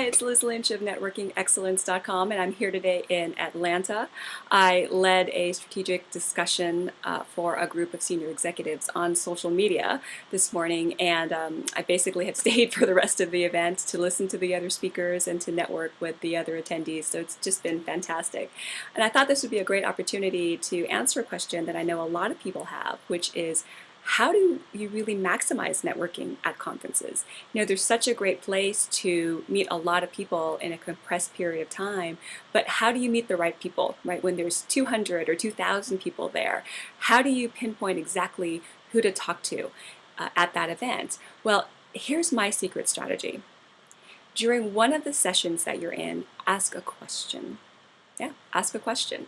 it's Liz Lynch of networkingexcellence.com, and I'm here today in Atlanta. I led a strategic discussion for a group of senior executives on social media this morning, and I basically have stayed for the rest of the event to listen to the other speakers and to network with the other attendees, so it's just been fantastic. And I thought this would be a great opportunity to answer a question that I know a lot of people have, which is, how do you really maximize networking at conferences? You know, there's such a great place to meet a lot of people in a compressed period of time, but how do you meet the right people, right? When there's 200 or 2,000 people there, how do you pinpoint exactly who to talk to at that event? Well, here's my secret strategy. During one of the sessions that you're in, ask a question. Yeah, ask a question.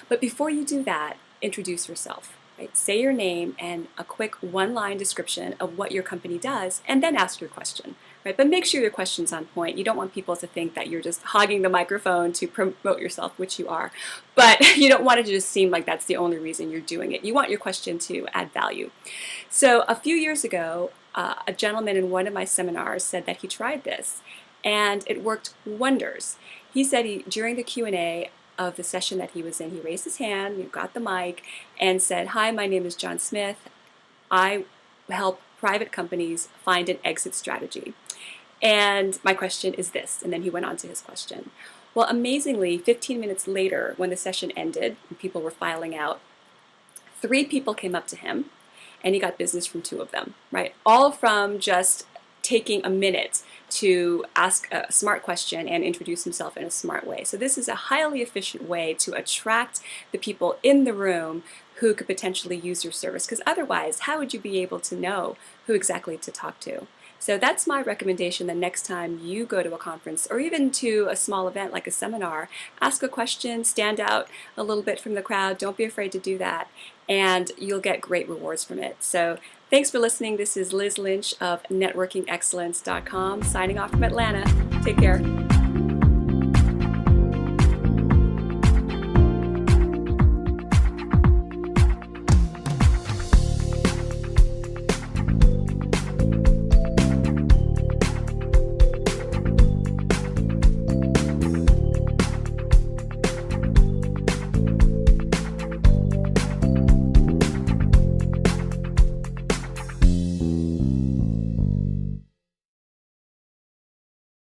But before you do that, introduce yourself. Right? Say your name and a quick one-line description of what your company does, and then ask your question. Right? But make sure your question's on point. You don't want people to think that you're just hogging the microphone to promote yourself, which you are. But you don't want it to just seem like that's the only reason you're doing it. You want your question to add value. So a few years ago, a gentleman in one of my seminars said that he tried this, and it worked wonders. He said during the Q&A of the session that he was in, he raised his hand, got the mic, and said, "Hi, my name is John Smith. I help private companies find an exit strategy. And my question is this," and then he went on to his question. Well, amazingly, 15 minutes later, when the session ended and people were filing out, 3 people came up to him, and he got business from 2 of them, right? All from just taking a minute to ask a smart question and introduce himself in a smart way. So this is a highly efficient way to attract the people in the room who could potentially use your service, because otherwise, how would you be able to know who exactly to talk to? So that's my recommendation. The next time you go to a conference or even to a small event like a seminar, ask a question, stand out a little bit from the crowd. Don't be afraid to do that, and you'll get great rewards from it. So thanks for listening. This is Liz Lynch of networkingexcellence.com signing off from Atlanta. Take care.